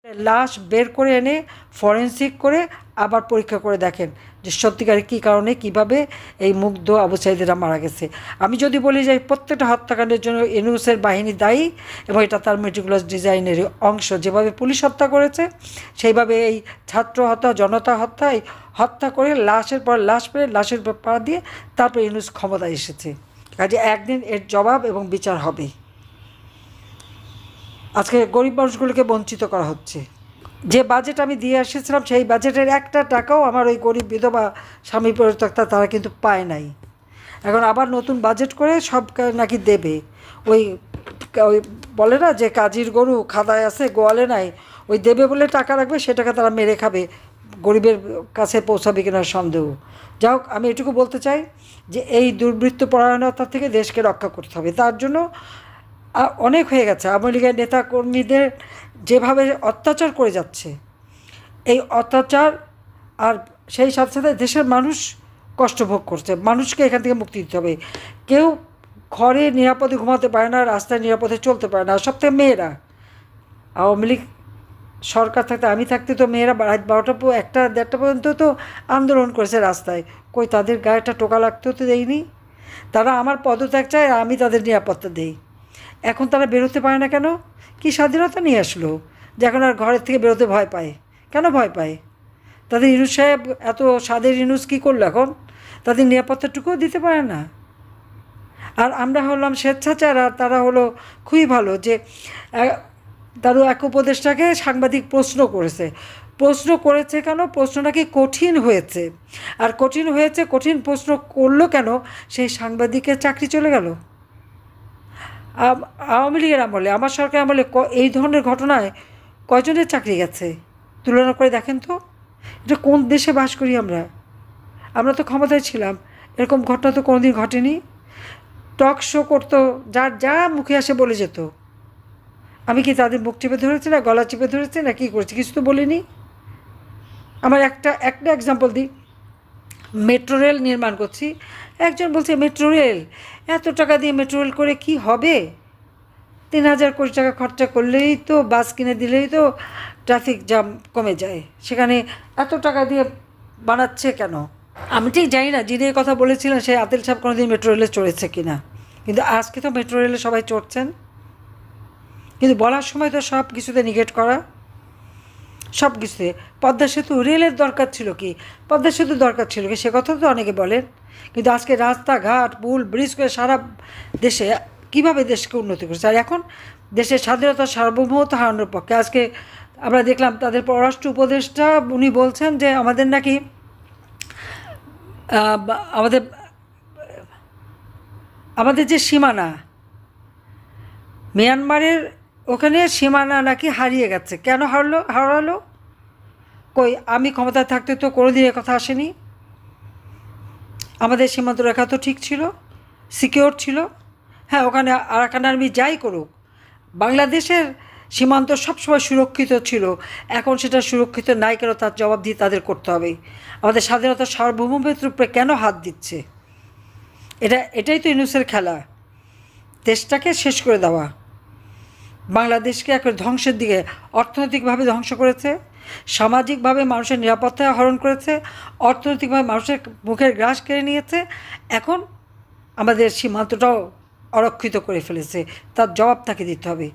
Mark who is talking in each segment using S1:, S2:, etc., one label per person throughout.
S1: লাশ বের করে এনে ফরেন্সিক করে আবার পরীক্ষা করে দেখেন যে সত্যিকারে কী কারণে কীভাবে এই মুগ্ধ আবু সাঈদীরা মারা গেছে। আমি যদি বলি যে প্রত্যেকটা হত্যাকাণ্ডের জন্য ইউনূসের বাহিনী দায়ী এবং এটা তার মেটিকুলাস ডিজাইনের অংশ, যেভাবে পুলিশ হত্যা করেছে সেইভাবে এই ছাত্র হত্যা, জনতা হত্যা, এই হত্যা করে লাশের পর লাশ পেয়ে লাশের পা দিয়ে তারপর ইউনূস ক্ষমতায় এসেছে। কাজে একদিন এর জবাব এবং বিচার হবে। আজকে গরিব মানুষগুলোকে বঞ্চিত করা হচ্ছে। যে বাজেট আমি দিয়ে এসেছিলাম সেই বাজেটের একটা টাকাও আমার ওই গরিব বিধবা স্বামী পরিত্যক্তা তারা কিন্তু পায় নাই। এখন আবার নতুন বাজেট করে সব নাকি দেবে। ওই ওই বলে না যে কাজির গরু খাদায় আছে গোয়ালে নাই, ওই দেবে বলে টাকা রাখবে, সে টাকা তারা মেরে খাবে, গরিবের কাছে পৌঁছাবে কিনা সন্দেহ। যাই হোক, আমি এটুকু বলতে চাই যে এই দুর্বৃত্তপরায়ণতা থেকে দেশকে রক্ষা করতে হবে। তার জন্য অনেক হয়ে গেছে। আওয়ামী লীগের নেতাকর্মীদের যেভাবে অত্যাচার করে যাচ্ছে, এই অত্যাচার আর সেই সাথে সাথে দেশের মানুষ কষ্ট ভোগ করছে। মানুষকে এখান থেকে মুক্তি দিতে হবে। কেউ ঘরে নিরাপদে ঘুমাতে পারে না, রাস্তায় নিরাপদে চলতে পারে না, সব থেকে মেয়েরা। আওয়ামী লীগ সরকার থাকতে, আমি থাকতে তো মেয়েরা রাত 12টা 1টা 1:30 পর্যন্ত তো আন্দোলন করেছে রাস্তায়। কই তাদের গায়েটা টোকা লাগতেও তো দেয়নি। তারা আমার পদত্যাগ চায়, আমি তাদের নিরাপত্তা দেই। এখন তারা বেরোতে পারে না কেন? কি স্বাধীনতা নিয়ে আসলো যে এখন আর ঘরের থেকে বেরোতে ভয় পায়? কেন ভয় পায়? তাদের ইউনূস সাহেব এত স্বাদের ইউনূস কী করলো এখন? তাদের নিরাপত্তাটুকুও দিতে পারে না। আর আমরা হলাম স্বেচ্ছাচার, আর তারা হলো খুবই ভালো যে তারও এক উপদেষ্টাকে সাংবাদিক প্রশ্ন করেছে কেন? প্রশ্ন নাকি কঠিন হয়েছে। আর কঠিন হয়েছে, কঠিন প্রশ্ন করলো কেন? সেই সাংবাদিকের চাকরি চলে গেল। আওয়ামী লীগের আমলে, আমার সরকার আমলে এই ধরনের ঘটনায় কয়জনের চাকরি গেছে তুলনা করে দেখেন তো। এটা কোন দেশে বাস করি আমরা? আমরা তো ক্ষমতায় ছিলাম, এরকম ঘটনা তো কোনোদিন ঘটেনি। টক শো করতো, যার যা মুখে আসে বলে যেত। আমি কি তাদের মুখ চেপে ধরেছি না গলা চেপে ধরেছি না কী করেছি? কিছু তো বলিনি। আমার একটা এক্সাম্পল দিই। মেট্রো রেল নির্মাণ করছি, একজন বলছে মেট্রো রেল, এত টাকা দিয়ে মেট্রো রেল করে কি হবে? 3,000 কোটি টাকা খরচা করলেই তো, বাস কিনে দিলেই তো ট্রাফিক জ্যাম কমে যায়, সেখানে এত টাকা দিয়ে বানাচ্ছে কেন? আমি ঠিক জানি না যিনি এই কথা বলেছিলেন সেই আতেল সাহেব কোনোদিন মেট্রো রেলে চড়েছে কিনা, কিন্তু আজকে তো মেট্রো রেলে সবাই চড়ছেন। কিন্তু বলার সময় তো সব কিছুতে নিগেট করা, সব কিছুতে। পদ্মা সেতু রেলের দরকার ছিল কি, পদ্মা সেতু দরকার ছিল কি, সে কথা তো অনেকে বলেন। কিন্তু আজকে রাস্তাঘাট পুল ব্রিজ করে সারা দেশে কীভাবে দেশকে উন্নতি করছে। আর এখন দেশের স্বাধীনতা সার্বভৌমত্ব হারানোর পক্ষে। আজকে আমরা দেখলাম তাদের পররাষ্ট্র উপদেষ্টা উনি বলছেন যে আমাদের নাকি আমাদের যে সীমানা, মিয়ানমারের ওখানে সীমানা নাকি হারিয়ে গেছে। কেন হারালো? কই আমি ক্ষমতায় থাকতে তো কোনোদিন কথা আসেনি। আমাদের সীমান্ত রেখা তো ঠিক ছিল, সিকিওর ছিল। হ্যাঁ, ওখানে আরাকান আর্মি যাই করুক, বাংলাদেশের সীমান্ত সবসময় সুরক্ষিত ছিল। এখন সেটা সুরক্ষিত নাই কেন তার জবাবদিহি তাদের করতে হবে। আমাদের স্বাধীনতার সার্বভৌমত্বের উপরে কেন হাত দিচ্ছে? এটাই তো ইউনূসের খেলা, দেশটাকে শেষ করে দেওয়া, বাংলাদেশকে এক ধ্বংসের দিকে। অর্থনৈতিকভাবে ধ্বংস করেছে, সামাজিকভাবে মানুষের নিরাপত্তা হরণ করেছে, অর্থনৈতিকভাবে মানুষের মুখের গ্রাস কেড়ে নিয়েছে। এখন আমাদের সীমান্তটাও অরক্ষিত করে ফেলেছে। তার জবাব তাকে দিতে হবে।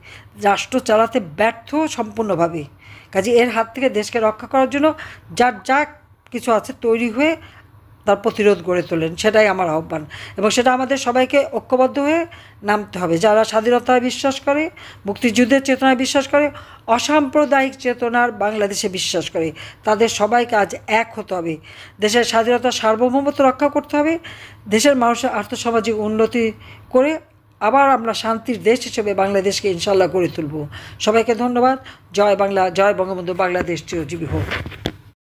S1: রাষ্ট্র চালাতে ব্যর্থ সম্পূর্ণভাবে। কাজে এর হাত থেকে দেশকে রক্ষা করার জন্য যার যা কিছু আছে তৈরি হয়ে তার প্রতিরোধ গড়ে তোলেন, সেটাই আমার আহ্বান। এবং সেটা আমাদের সবাইকে ঐক্যবদ্ধ হয়ে নামতে হবে। যারা স্বাধীনতায় বিশ্বাস করে, মুক্তিযুদ্ধের চেতনায় বিশ্বাস করে, অসাম্প্রদায়িক চেতনার বাংলাদেশে বিশ্বাস করে, তাদের সবাইকে আজ এক হতে হবে। দেশের স্বাধীনতার সার্বভৌমত্ব রক্ষা করতে হবে। দেশের মানুষের আর্থসামাজিক উন্নতি করে আবার আমরা শান্তির দেশ হিসেবে বাংলাদেশকে ইনশাল্লাহ গড়ে তুলব। সবাইকে ধন্যবাদ। জয় বাংলা, জয় বঙ্গবন্ধু, বাংলাদেশ চিরজীবী হোক।